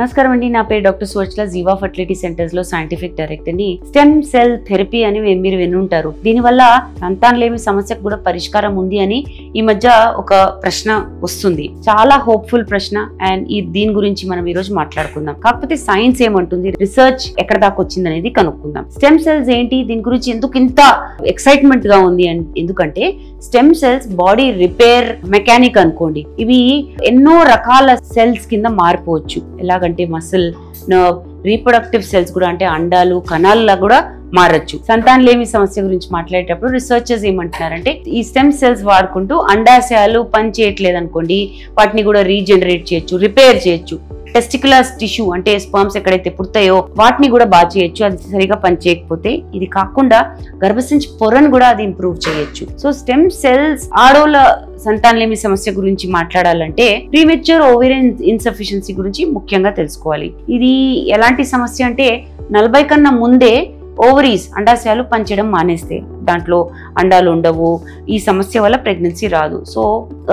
నమస్కారం అండి, నా పేరు డాక్టర్ సువర్చల, జీవా ఫర్టిలిటీ సెంటర్స్ లో సైంటిఫిక్ డైరెక్టర్ ని. స్టెమ్ సెల్ థెరపీ అని మీరు వినుంటారు. దీనివల్ల సంతానలేమి సమస్యకు కూడా పరిష్కారం ఉంది అని ఈ మధ్య ఒక ప్రశ్న వస్తుంది. చాలా హోప్ఫుల్ ప్రశ్న అండ్ దీని గురించి మనం ఈ రోజు మాట్లాడుకుందాం. కాకపోతే సైన్స్ ఏమంటుంది, రిసర్చ్ ఎక్కడ దాకా వచ్చింది అనేది కనుక్కుందాం. స్టెమ్ సెల్స్ ఏంటి, దీని గురించి ఎందుకు ఇంత ఎక్సైట్మెంట్ గా ఉంది ఎందుకంటే stem cells body repair mechanic అనుకోండి. ఇవి ఎన్నో రకాల సెల్స్ కింద మారిపోవచ్చు. ఎలాగంటే మసిల్, నర్వ్, రీప్రొడక్టివ్ సెల్స్ కూడా, అంటే అండాలు, కణాలలా కూడా మారచ్చు. సంతానలేమి సమస్య గురించి మాట్లాడేటప్పుడు రీసెర్చర్స్ ఏమంటున్నారంటే, ఈ స్టెమ్ సెల్స్ వాడుకుంటూ అండాశయాలు పని చేయట్లేదు అనుకోండి, వాటిని కూడా రీజనరేట్ చేయొచ్చు, రిపేర్ చేయొచ్చు. టెస్టికులర్ టిష్యూ అంటే స్పర్మ్స్ ఎక్కడైతే పుడతాయో వాటిని కూడా బాగా చేయొచ్చు, అది సరిగా పని చేయకపోతే. ఇది కాకుండా గర్భసంచి పొరను కూడా అది ఇంప్రూవ్ చేయొచ్చు. సో స్టెమ్ సెల్స్ ఆడోళ్ళ సంతానలేమి సమస్య గురించి మాట్లాడాలంటే ప్రీమెచ్యూర్ ఓవేరియన్ ఇన్సఫిషియన్సీ గురించి ముఖ్యంగా తెలుసుకోవాలి. ఇది ఎలాంటి సమస్య అంటే 40 కన్నా ముందే ఓవరీస్ అండాశయాలు పనిచేయడం మానేస్తే దాంట్లో అండాలు ఉండవు. ఈ సమస్య వల్ల ప్రెగ్నెన్సీ రాదు. సో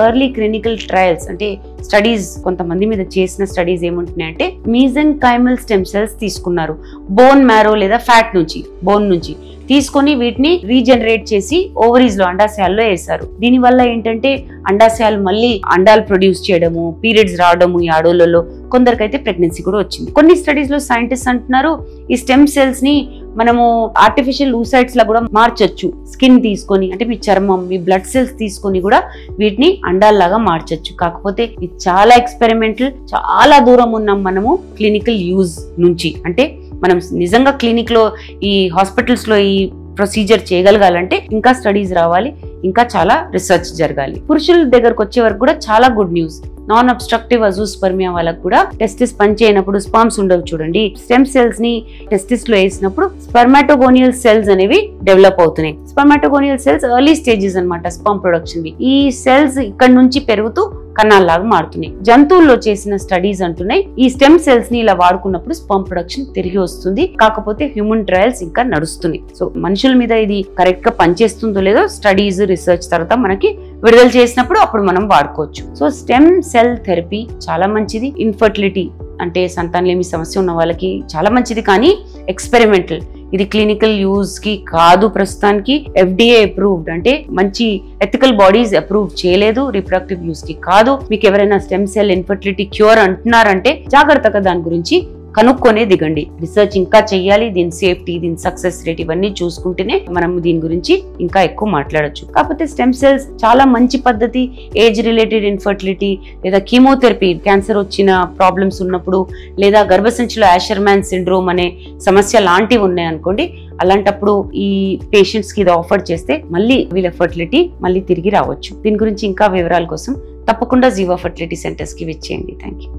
ఎర్లీ క్లినికల్ ట్రయల్స్ అంటే స్టడీస్, కొంతమంది మీద చేసిన స్టడీస్ ఏమంటున్నాయంటే, మీజెన్కైమల్ స్టెమ్ సెల్స్ తీసుకున్నారు. బోన్ మ్యారో లేదా ఫ్యాట్ నుంచి, బోన్ నుంచి తీసుకొని వీటిని రీజనరేట్ చేసి ఓవరీస్ లో, అండాశయాల్లో వేశారు. దీని వల్ల ఏంటంటే అండాశయాలు మళ్ళీ అండాలు ప్రొడ్యూస్ చేయడము, పీరియడ్స్ రావడము ఈ ఆడోళ్ళలో. కొందరికైతే ప్రెగ్నెన్సీ కూడా వచ్చింది. కొన్ని స్టడీస్ లో సైంటిస్ట్ అంటున్నారు, ఈ స్టెమ్ సెల్స్ ని మనము ఆర్టిఫిషియల్ లూసైడ్స్ లా కూడా మార్చొచ్చు. స్కిన్ తీసుకొని, అంటే మీ చర్మం, మీ బ్లడ్ సెల్స్ తీసుకొని కూడా వీటిని అండాల్లాగా మార్చొచ్చు. కాకపోతే ఇది చాలా ఎక్స్పెరిమెంటల్, చాలా దూరం ఉన్నాం మనము క్లినికల్ యూజ్ నుంచి. అంటే మనం నిజంగా క్లినిక్ లో, ఈ హాస్పిటల్స్ లో ఈ ప్రొసీజర్ చేయగలగాలంటే ఇంకా స్టడీస్ రావాలి, ఇంకా చాలా రీసెర్చ్ జరగాలి. పురుషుల దగ్గరకు వచ్చే వరకు కూడా చాలా good news. Non obstructive azoospermia వాళ్ళకు కూడా టెస్టిస్ పనిచేయనప్పుడు స్పర్మ్స్ ఉండవు చూడండి. స్టెమ్ సెల్స్ ని టెస్టిస్ లో వేసినప్పుడు స్పర్మాటోగోనియల్ సెల్స్ అనేవి డెవలప్ అవుతున్నాయి. స్పర్మాటోగోనియల్ సెల్స్ ఎర్లీ స్టేజెస్ అన్నమాట స్పర్మ్ ప్రొడక్షన్. ఈ సెల్స్ ఇక్కడ నుంచి పెరుగుతూ కణాల్లాగా మారుతున్నాయి. జంతువుల్లో చేసిన స్టడీస్ అంటున్నాయి, ఈ స్టెమ్ సెల్స్ ని ఇలా వాడుకున్నప్పుడు స్పర్మ్ ప్రొడక్షన్ తిరిగి వస్తుంది. కాకపోతే హ్యూమన్ ట్రయల్స్ ఇంకా నడుస్తున్నాయి. సో మనుషుల మీద ఇది కరెక్ట్ గా పనిచేస్తుందో లేదో స్టడీస్, రీసెర్చ్ తర్వాత మనకి విడుదల చేసినప్పుడు అప్పుడు మనం వాడుకోవచ్చు. సో స్టెమ్ సెల్ థెరపీ చాలా మంచిది. ఇన్ఫర్టిలిటీ అంటే సంతానలేమి సమస్య ఉన్న వాళ్ళకి చాలా మంచిది, కానీ ఎక్స్పెరిమెంటల్. ఇది క్లినికల్ యూజ్ కి కాదు ప్రస్తుతానికి. FDA అప్రూవ్డ్, అంటే మంచి ఎథికల్ బాడీస్ అప్రూవ్ చేయలేదు. రీప్రొడక్టివ్ యూజ్ కి కాదు. మీకు ఎవరైనా స్టెమ్ సెల్ ఇన్ఫర్టిలిటీ క్యూర్ అంటున్నారంటే జాగ్రత్తగా దాని గురించి కనుక్కొనే దిగండి. రీసెర్చ్ ఇంకా చెయ్యాలి. దీని సేఫ్టీ, దీని సక్సెస్ రేట్ ఇవన్నీ చూసుకుంటేనే మనం దీని గురించి ఇంకా ఎక్కువ మాట్లాడొచ్చు. కాకపోతే స్టెమ్ సెల్స్ చాలా మంచి పద్ధతి. ఏజ్ రిలేటెడ్ ఇన్ఫర్టిలిటీ లేదా కీమోథెరపీ, క్యాన్సర్ వచ్చిన ప్రాబ్లమ్స్ ఉన్నప్పుడు, లేదా గర్భసంచిలో యాషర్మాన్ సిండ్రోమ్ అనే సమస్య లాంటివి ఉన్నాయనుకోండి, అలాంటప్పుడు ఈ పేషెంట్స్ కి ఇది ఆఫర్ చేస్తే మళ్ళీ వీళ్ళ ఫర్టిలిటీ మళ్ళీ తిరిగి రావచ్చు. దీని గురించి ఇంకా వివరాల కోసం తప్పకుండా జీవా ఫర్టిలిటీ సెంటర్స్ కి విచ్చేయండి. Thank you.